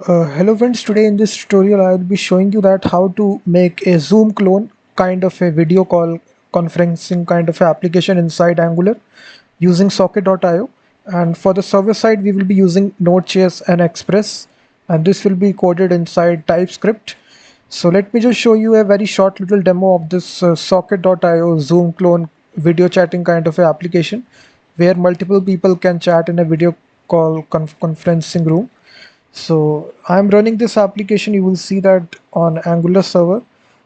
Hello friends, today in this tutorial I will be showing you that how to make a Zoom clone kind of a video call conferencing kind of application inside Angular using socket.io, and for the server side we will be using Node.js and Express, and this will be coded inside TypeScript. So let me just show you a very short little demo of this socket.io Zoom clone video chatting kind of a application where multiple people can chat in a video call conferencing room. So I'm running this application. You will see that on Angular server,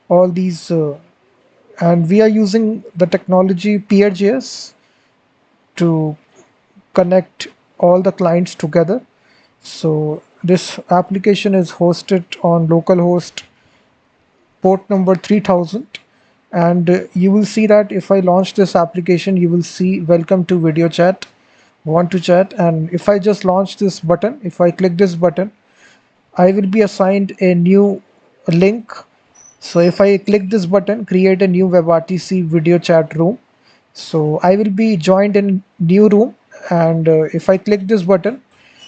all these, and we are using the technology Prgs to connect all the clients together. So this application is hosted on localhost port number 3000, and you will see that if I launch this application, you will see welcome to video chat, want to chat, and if I just launch this button, if I click this button, I will be assigned a new link. So if I click this button, create a new WebRTC video chat room. So I will be joined in new room, and if I click this button,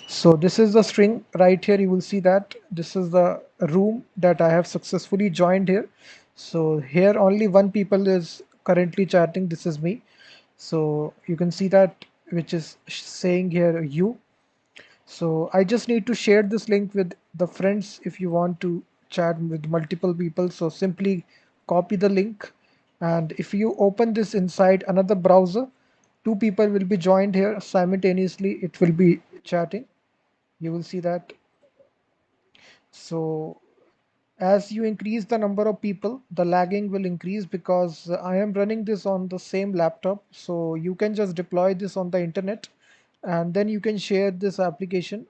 so this is the string right here. You will see that this is the room that I have successfully joined here. So here only one people is currently chatting. This is me. So you can see that which is saying here you. So I just need to share this link with the friends if you want to chat with multiple people. So simply copy the link, and if you open this inside another browser, two people will be joined here simultaneously. It will be chatting. You will see that. So as you increase the number of people, the lagging will increase because I am running this on the same laptop. So you can just deploy this on the internet, and then you can share this application,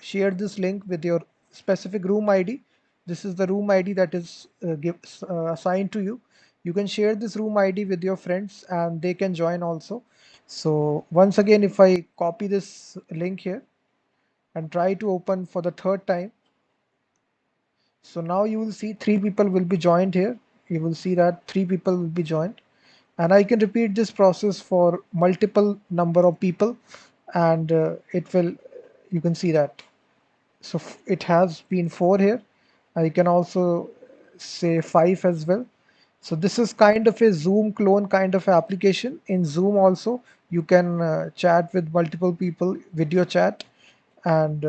share this link with your specific room ID. This is the room ID that is assigned to you. You can share this room ID with your friends and they can join also. So once again, if I copy this link here and try to open for the third time, so now you will see three people will be joined here. You will see that three people will be joined, and I can repeat this process for multiple number of people, and it will, you can see that. So it has been 4 here. I can also say 5 as well. So this is kind of a Zoom clone kind of application. In Zoom also you can chat with multiple people, video chat, and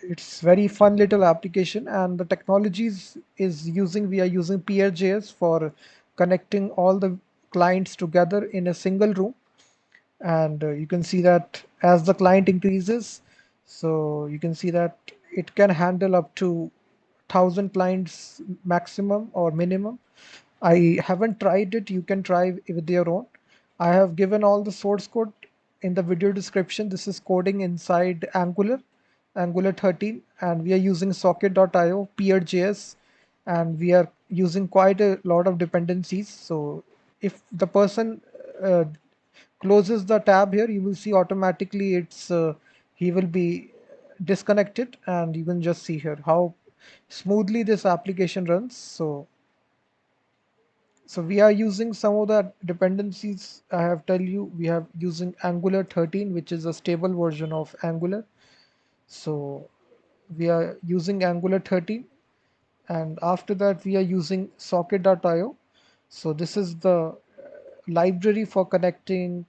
it's very fun little application. And the technologies is using, we are using Prgs for connecting all the clients together in a single room. And you can see that as the client increases, so you can see that it can handle up to 1000 clients maximum or minimum. I haven't tried it. You can try with your own. I have given all the source code in the video description. This is coding inside Angular 13, and we are using socket.io, Prgs, and we are using quite a lot of dependencies. So if the person uh, closes the tab here, you will see automatically he will be disconnected, and you can just see here how smoothly this application runs. So we are using some of the dependencies. I have tell you, we have using Angular 13, which is a stable version of Angular. So we are using Angular 13, and after that we are using socket.io. So this is the library for connecting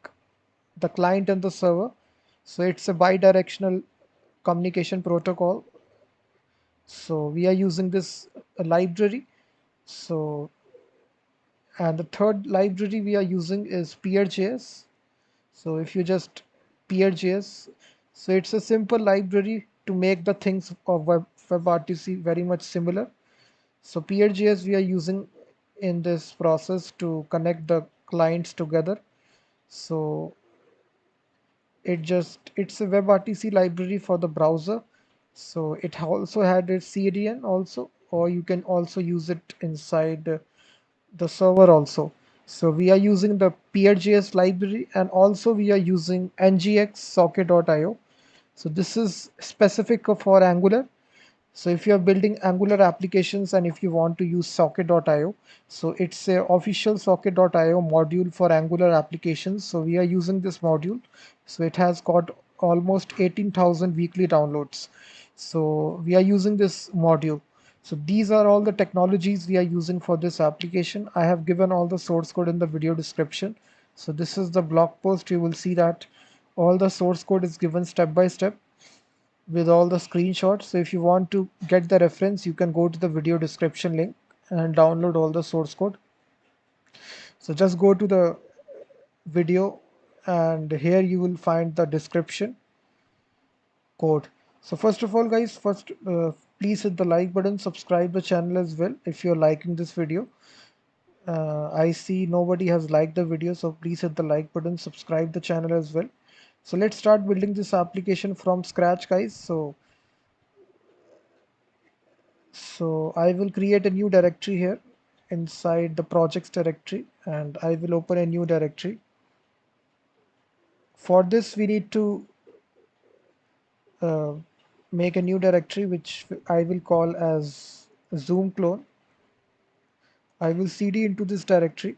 the client and the server. So it's a bi-directional communication protocol. So we are using this library. So, and the third library we are using is Prgs. So if you just Prgs, so it's a simple library to make the things of WebRTC very much similar. So Prgs we are using in this process to connect the clients together. So it's a WebRTC library for the browser. So it also had a CDN also, or you can also use it inside the server also. So we are using the PRJS library, and also we are using ngx socket.io. So this is specific for Angular. So if you are building Angular applications and if you want to use socket.io, so it's a official socket.io module for Angular applications. So we are using this module. So it has got almost 18,000 weekly downloads. So we are using this module. So these are all the technologies we are using for this application. I have given all the source code in the video description. So this is the blog post. You will see that all the source code is given step by step with all the screenshots. So if you want to get the reference, you can go to the video description link and download all the source code. So just go to the video, and here you will find the description code. So first of all, guys, please hit the like button, subscribe the channel as well if you're liking this video. I see nobody has liked the video, so please hit the like button, subscribe the channel as well. So let's start building this application from scratch, guys. So I will create a new directory here inside the projects directory, and I will open a new directory. For this, we need to uh, make a new directory which I will call as Zoom clone. I will cd into this directory,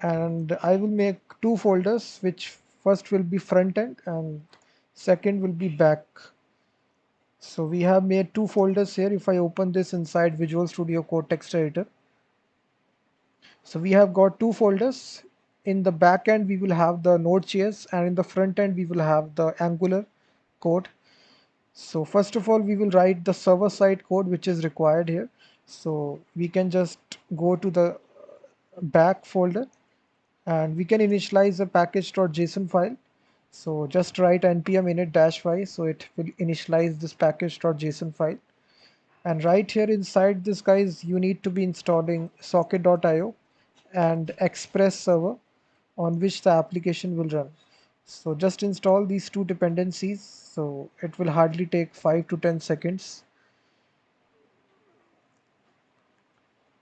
and I will make two folders, which first will be front end and second will be back. So we have made two folders here. If I open this inside Visual Studio Code text editor, so we have got two folders. In the back end, we will have the Node.js, and in the front end, we will have the Angular code. So first of all, we will write the server side code which is required here. So we can just go to the back folder, and we can initialize a package.json file. So just write npm init-y, so it will initialize this package.json file. And right here inside this, guys, you need to be installing socket.io and Express server on which the application will run. So just install these two dependencies. So it will hardly take 5 to 10 seconds.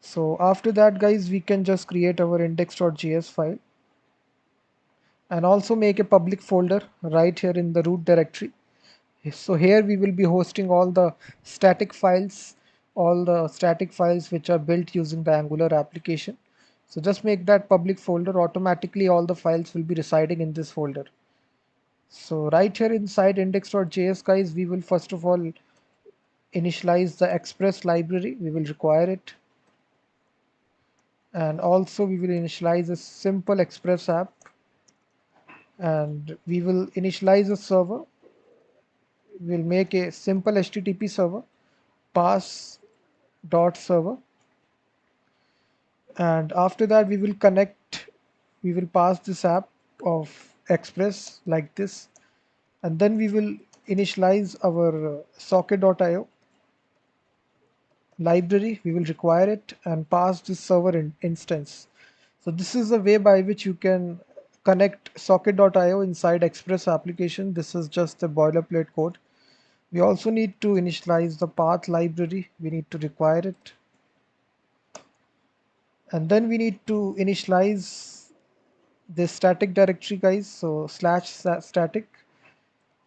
So after that, guys, we can just create our index.js file and also make a public folder right here in the root directory. So here we will be hosting all the static files, which are built using the Angular application. So just make that public folder. Automatically all the files will be residing in this folder. So right here inside index.js, guys, we will first of all initialize the Express library. We will require it. And also we will initialize a simple Express app. And we will initialize a server. We'll make a simple HTTP server, pass dot server, and after that we will pass this app of Express like this, and then we will initialize our socket.io library. We will require it and pass this server instance. So this is a way by which you can connect socket.io inside Express application. This is just the boilerplate code. We also need to initialize the path library. We need to require it. And then we need to initialize this static directory, guys. So slash static.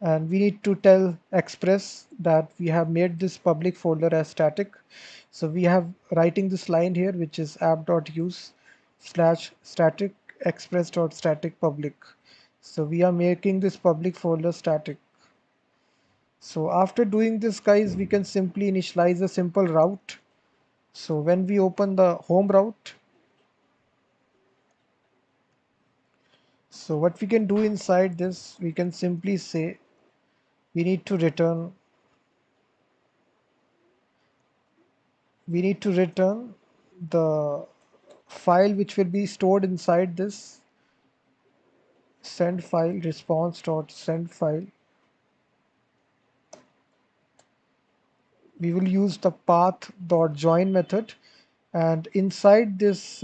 And we need to tell Express that we have made this public folder as static. So we have writing this line here, which is app.use slash static express.static public. So we are making this public folder static. So after doing this, guys, we can simply initialize a simple route. So when we open the home route, so what we can do inside this, we can simply say we need to return the file which will be stored inside this send file, response.send file. We will use the path.join method, and inside this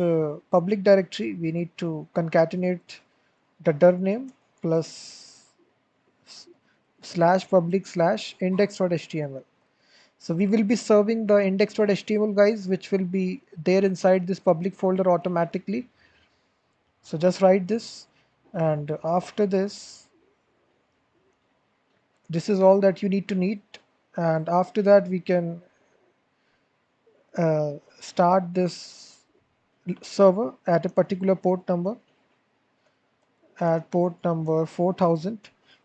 public directory we need to concatenate the dir name plus slash public slash index.html. So we will be serving the index.html, guys, which will be there inside this public folder automatically. So just write this, and after this is all that you need. And after that, we can start this server at a particular port number, at port number 4000.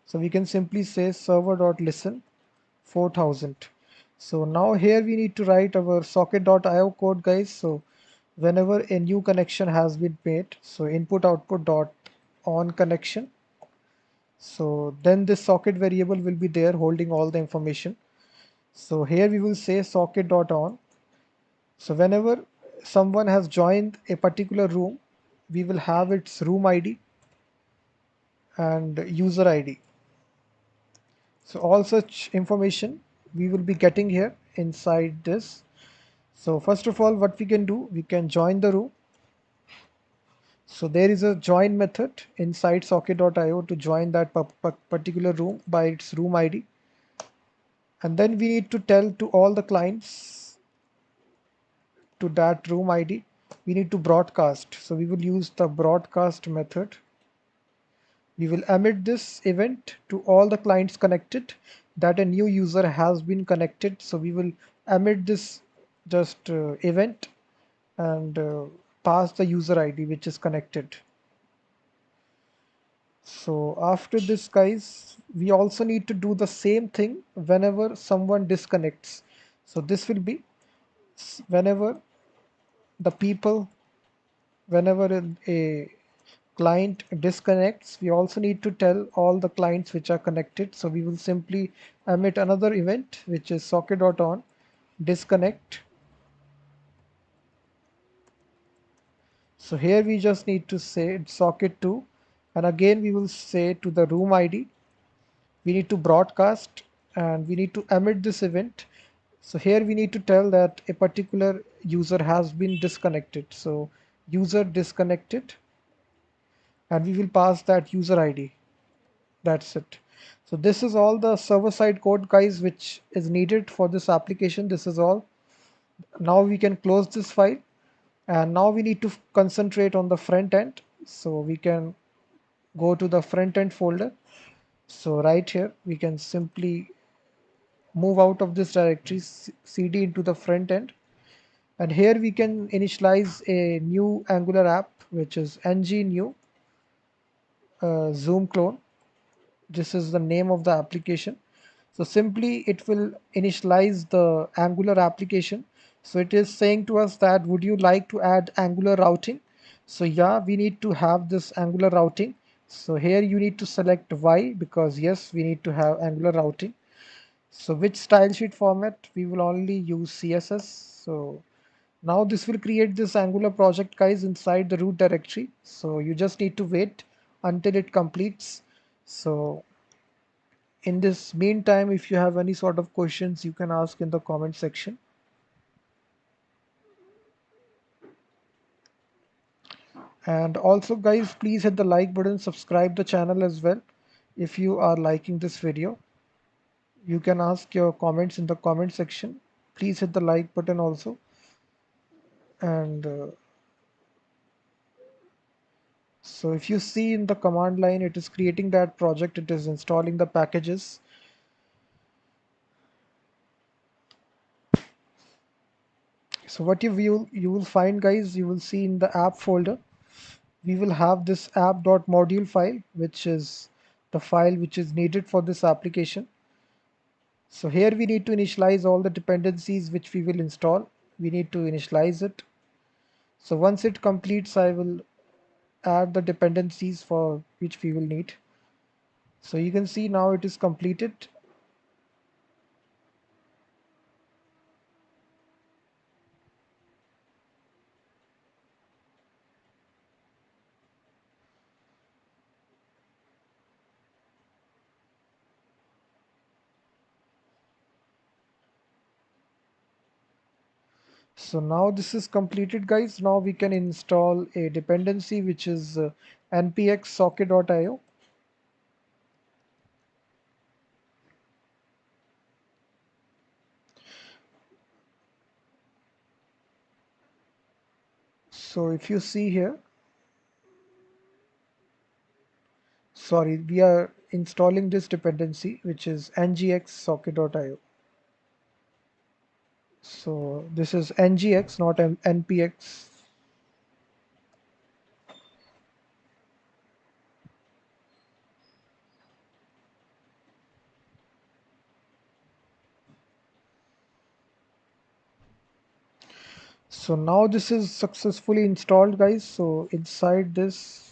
So we can simply say server.listen 4000. So now here we need to write our socket.io code, guys. So whenever a new connection has been made, so input output dot on connection, so then this socket variable will be there holding all the information. So here we will say socket dot on. So whenever someone has joined a particular room, we will have its room ID and user ID. So all such information we will be getting here inside this. So first of all, what we can do, we can join the room. So there is a join method inside socket.io to join that particular room by its room ID. And then we need to tell to all the clients to that room ID, we need to broadcast. So we will use the broadcast method. We will emit this event to all the clients connected that a new user has been connected. So we will emit this just event and pass the user ID which is connected. So after this, guys, we also need to do the same thing whenever someone disconnects. So this will be whenever the people, whenever a client disconnects, we also need to tell all the clients which are connected. So we will simply emit another event which is socket.on disconnect. So here we just need to say socket2, and again we will say to the room ID, we need to broadcast and we need to emit this event. So here we need to tell that a particular user has been disconnected. So user disconnected, and we will pass that user ID. That's it. So this is all the server side code, guys, which is needed for this application. This is all. Now we can close this file, and now we need to concentrate on the front end. So we can go to the front end folder. So right here we can simply move out of this directory cd into the front end, and here we can initialize a new Angular app which is ng new zoom clone. This is the name of the application. So simply it will initialize the Angular application. So it is saying to us that would you like to add Angular routing. So yeah, we need to have this Angular routing. So here you need to select Y because yes, we need to have Angular routing. So which style sheet format, we will only use CSS. So now this will create this Angular project, guys, inside the root directory. So you just need to wait until it completes. So in this meantime, if you have any sort of questions, you can ask in the comment section. And also, guys, please hit the like button, subscribe the channel as well. If you are liking this video, you can ask your comments in the comment section. Please hit the like button also. And so if you see in the command line, it is creating that project, it is installing the packages. So what you will find, guys, you will see in the app folder, we will have this app.module file, which is the file which is needed for this application. So here we need to initialize all the dependencies which we will install. We need to initialize it. So once it completes, I will add the dependencies for which we will need. So you can see now it is completed. So now this is completed, guys. Now we can install a dependency which is npx socket.io. So if you see here, sorry, we are installing this dependency which is ngx socket.io. So this is ngx, not npx. So now this is successfully installed, guys. So inside this,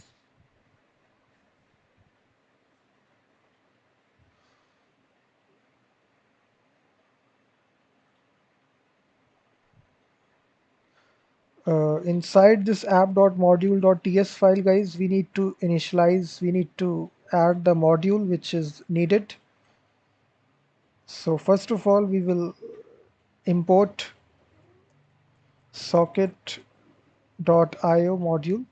inside this app.module.ts file, guys, we need to initialize, we need to add the module which is needed. So first of all, we will import socket.io module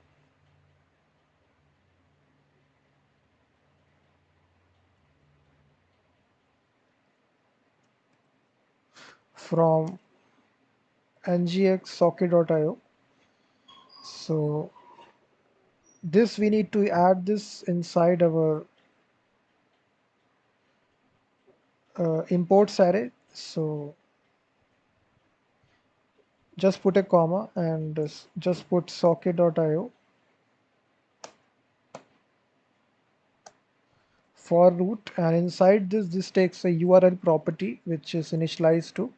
from ngx socket.io. So this we need to add this inside our imports array. So just put a comma and just put socket.io for root, and inside this takes a URL property which is initialized to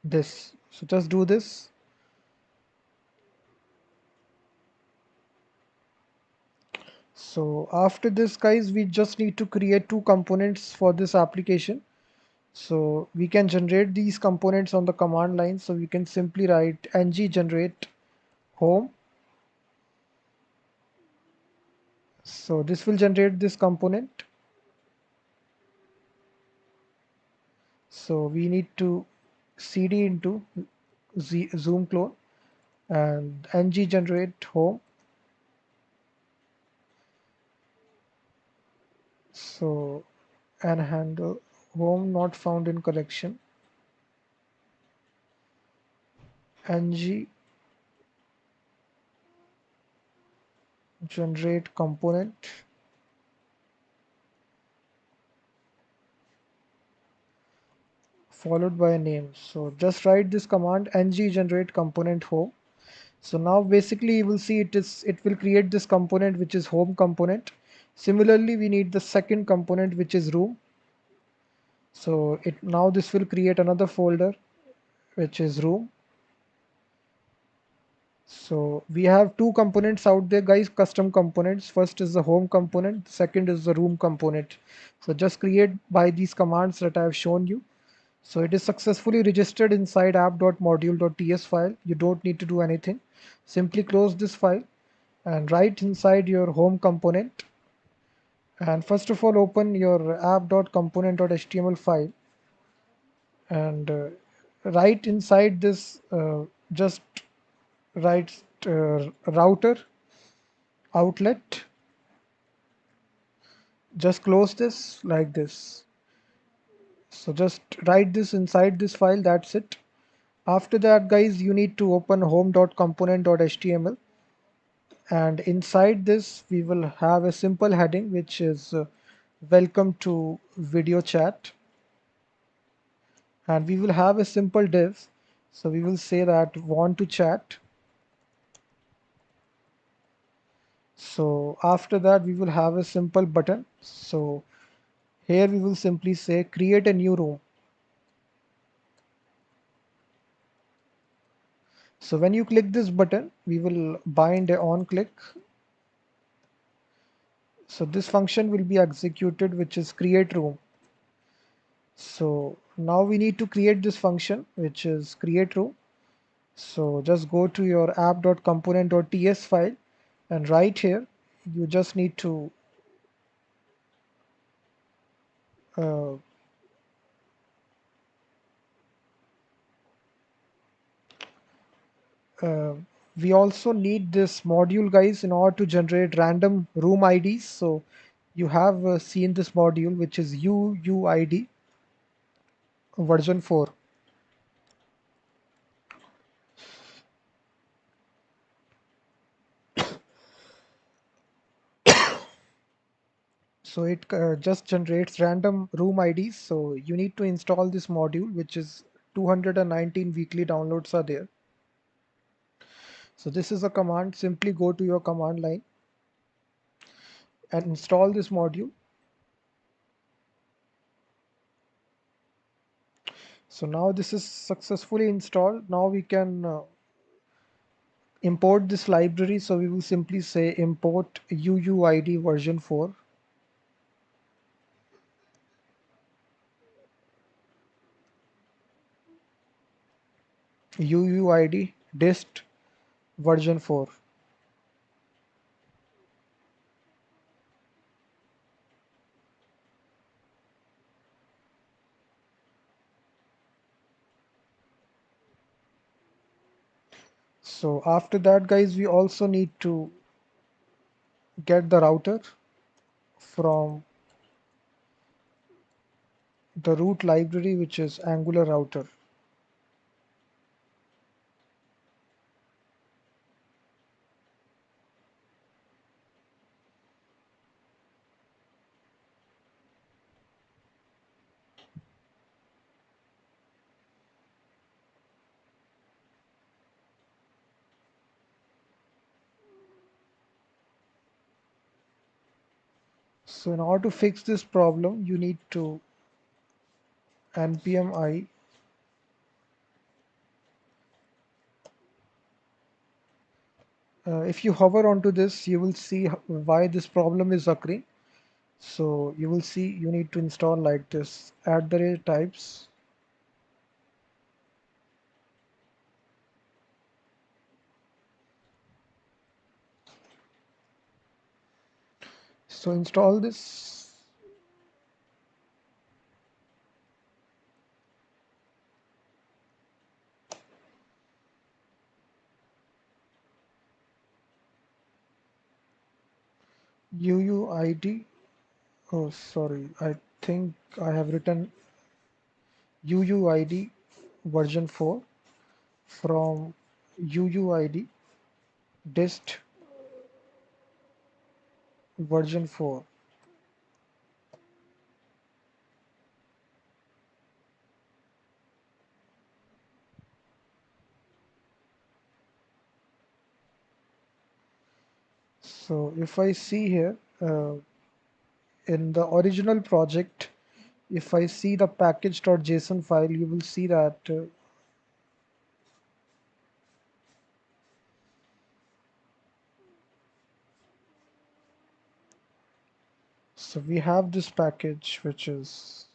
this. So just do this. So after this, guys, we just need to create two components for this application. So we can generate these components on the command line. So we can simply write ng generate home. So this will generate this component. So we need to cd into zoom clone and ng generate home. So and handle home not found in collection, ng generate component followed by a name. So just write this command ng generate component home. So now basically you will see it will create this component which is home component. Similarly, we need the second component which is room. So now this will create another folder which is room. So we have two components out there, guys, custom components. First is the home component, second is the room component. So just create by these commands that I have shown you. So it is successfully registered inside app.module.ts file. You don't need to do anything. Simply close this file and write inside your home component. And first of all, open your app.component.html file and write inside this, just write router outlet. Just close this like this. So just write this inside this file, that's it. After that, guys, you need to open home.component.html, and inside this we will have a simple heading which is welcome to video chat, and we will have a simple div. So we will say that want to chat. So after that we will have a simple button. So here we will simply say create a new room. So when you click this button, we will bind a on click. So this function will be executed, which is create room. So now we need to create this function, which is create room. So just go to your app.component.ts file, and right here, you just need to uh, uh, we also need this module, guys, in order to generate random room IDs. So you have seen this module, which is UUID version 4. So it just generates random room IDs. So you need to install this module, which is 219 weekly downloads are there. So this is a command. Simply go to your command line and install this module. So now this is successfully installed. Now we can import this library. So we will simply say import UUID version 4. UUID dist version 4. So after that, guys, we also need to get the router from the root library, which is Angular router. So in order to fix this problem, you need to npm I. If you hover onto this, you will see why this problem is occurring. So you will see you need to install like this @types. So install this. UUID. Oh, sorry. I think I have written UUID version 4 from UUID dist version 4. So if I see here in the original project, if I see the package.json file, you will see that so we have this package which is,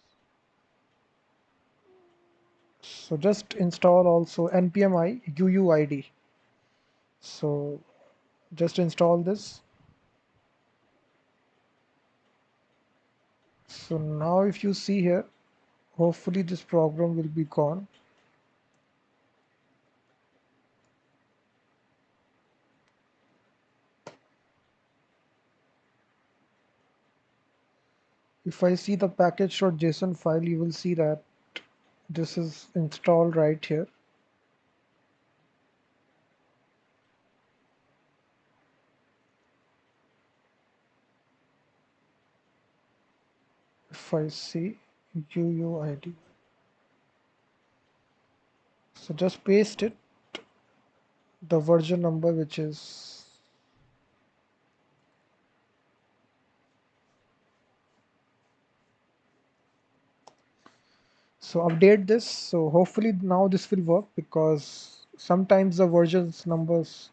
so just install also npm I UUID. So just install this. So now if you see here, hopefully this problem will be gone. If I see the package.json file, you will see that this is installed right here. If I see UUID, so just paste it, the version number which is, so update this. So hopefully now this will work, because sometimes the versions numbers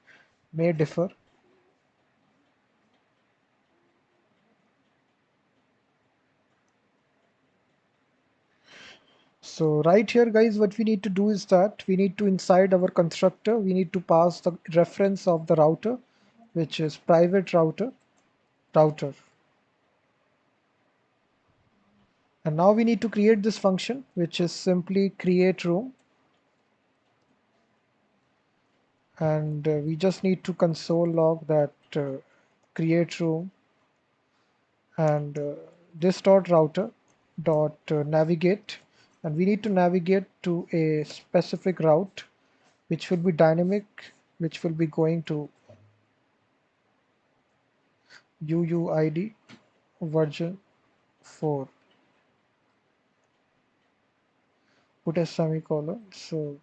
may differ. So right here, guys, what we need to do is that we need to, inside our constructor, we need to pass the reference of the router, which is private router. And now we need to create this function, which is simply create room. And we just need to console log that create room, and this dot router dot navigate, and we need to navigate to a specific route which will be dynamic, which will be going to UUID version 4. Put a semicolon. So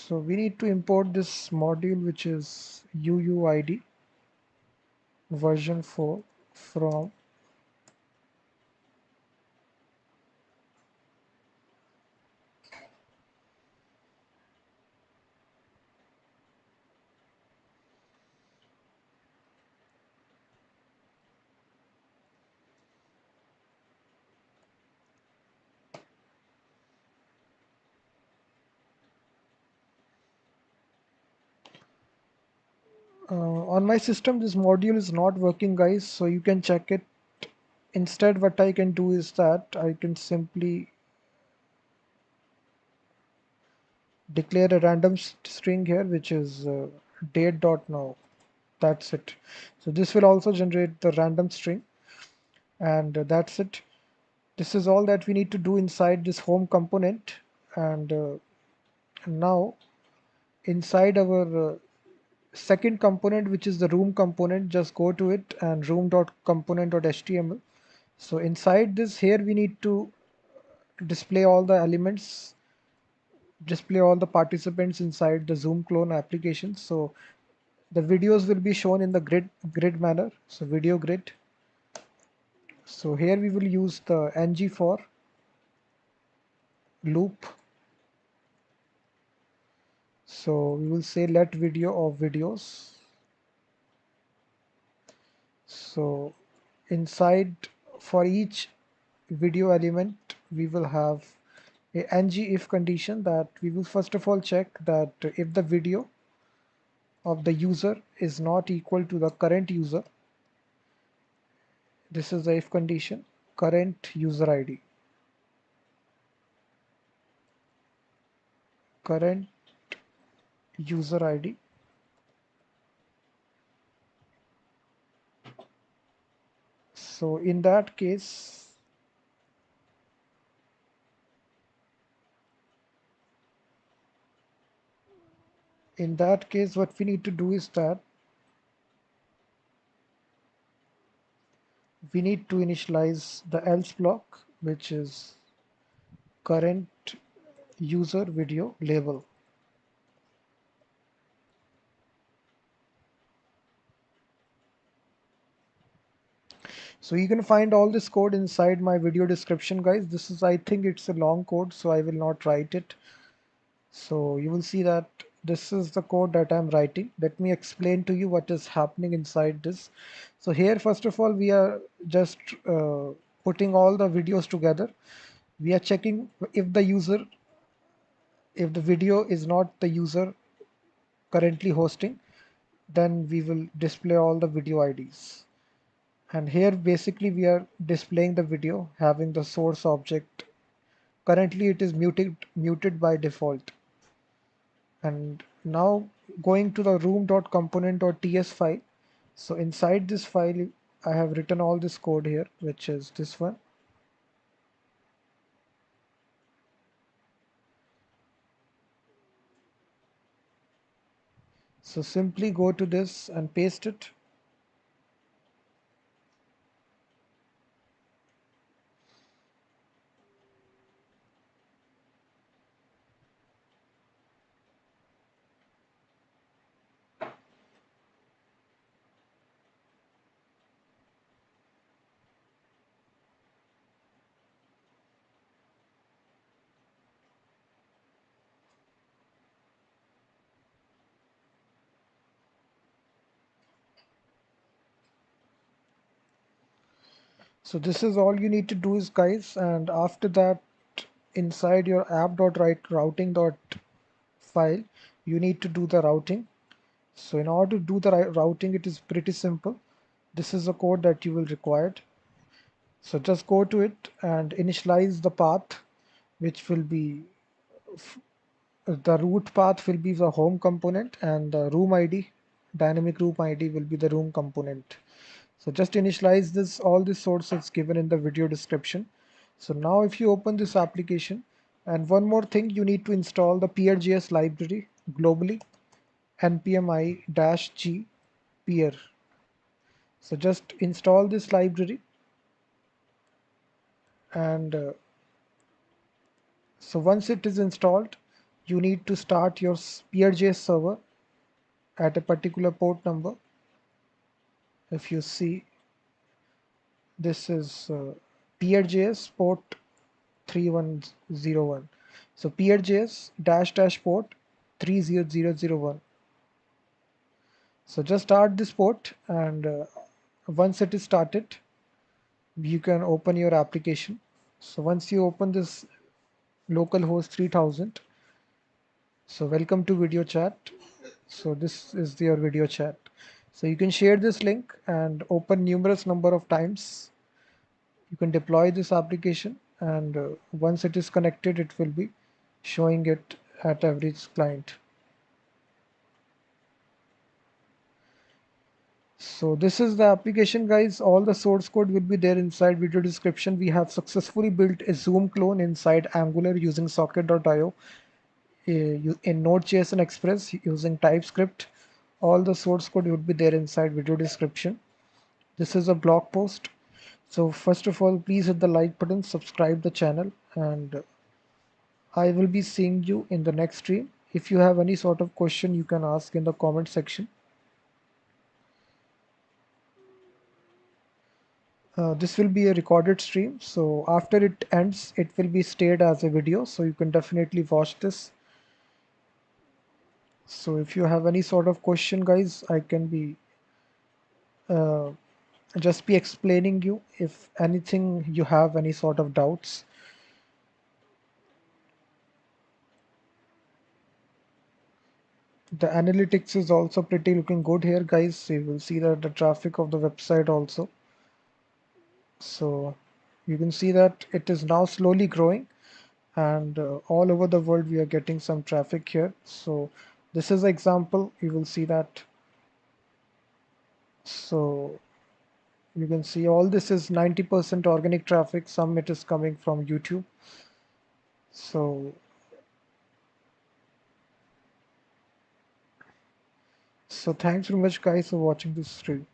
So we need to import this module, which is uuid version 4 from on my system. This module is not working, guys, so you can check it. Instead, what I can do is that I can simply declare a random string here, which is date.now. That's it. So this will also generate the random string, and that's it. This is all that we need to do inside this home component. And now inside our second component, which is the room component, just go to it and room.component.html. So inside this, here we need to display all the elements, display all the participants inside the Zoom clone application. So the videos will be shown in the grid manner. So video grid. So here we will use the ng for loop. So we will say let video of videos. So inside, for each video element, we will have a ng if condition, that we will first of all check that if the video of the user is not equal to the current user. This is the if condition, current user ID, current user ID. So in that case, what we need to do is that we need to initialize the else block, which is current user video label. So you can find all this code inside my video description, guys. This is, I think it's a long code, so I will not write it. So you will see that this is the code that I'm writing. Let me explain to you what is happening inside this. So here, first of all, we are just putting all the videos together. We are checking if if the video is not the user currently hosting, then we will display all the video IDs. And here basically we are displaying the video having the source object. Currently it is muted by default. And now going to the room.component.ts file. So inside this file, I have written all this code here, which is this one. So simply go to this and paste it. So this is all you need to do is, guys, and after that, inside your app.routing file, you need to do the routing. So in order to do the routing, it is pretty simple. This is the code that you will require. So just go to it and initialize the path, which will be the root path will be the home component, and the room ID, dynamic room ID, will be the room component. So just initialize this, all the sources given in the video description. So now if you open this application, and one more thing, you need to install the Prgs library globally, npm i-g peer. So just install this library, and so once it is installed, you need to start your PRJS server at a particular port number. If you see, this is PRJS port 3101. So PRJS dash dash port 30001. So just start this port, and once it is started, you can open your application. So once you open this localhost 3000, so welcome to video chat. So this is your video chat. So you can share this link and open numerous number of times. You can deploy this application, and once it is connected, it will be showing it at every client. So this is the application, guys. All the source code will be there inside video description. We have successfully built a Zoom clone inside Angular using socket.io, in Node.js and Express using TypeScript. All the source code would be there inside video description. This is a blog post. So first of all, please hit the like button, subscribe the channel, and I will be seeing you in the next stream. If you have any sort of question, you can ask in the comment section. This will be a recorded stream, so after it ends, it will be stayed as a video, so you can definitely watch this. So if you have any sort of question, guys, I can be uh, just be explaining you if anything you have any sort of doubts. The analytics is also pretty looking good here, guys. So you will see that the traffic of the website also. So you can see that it is now slowly growing, and all over the world we are getting some traffic here. So this is an example. You will see that. So you can see all this is 90% organic traffic. Some it is coming from YouTube. So thanks very much, guys, for watching this stream.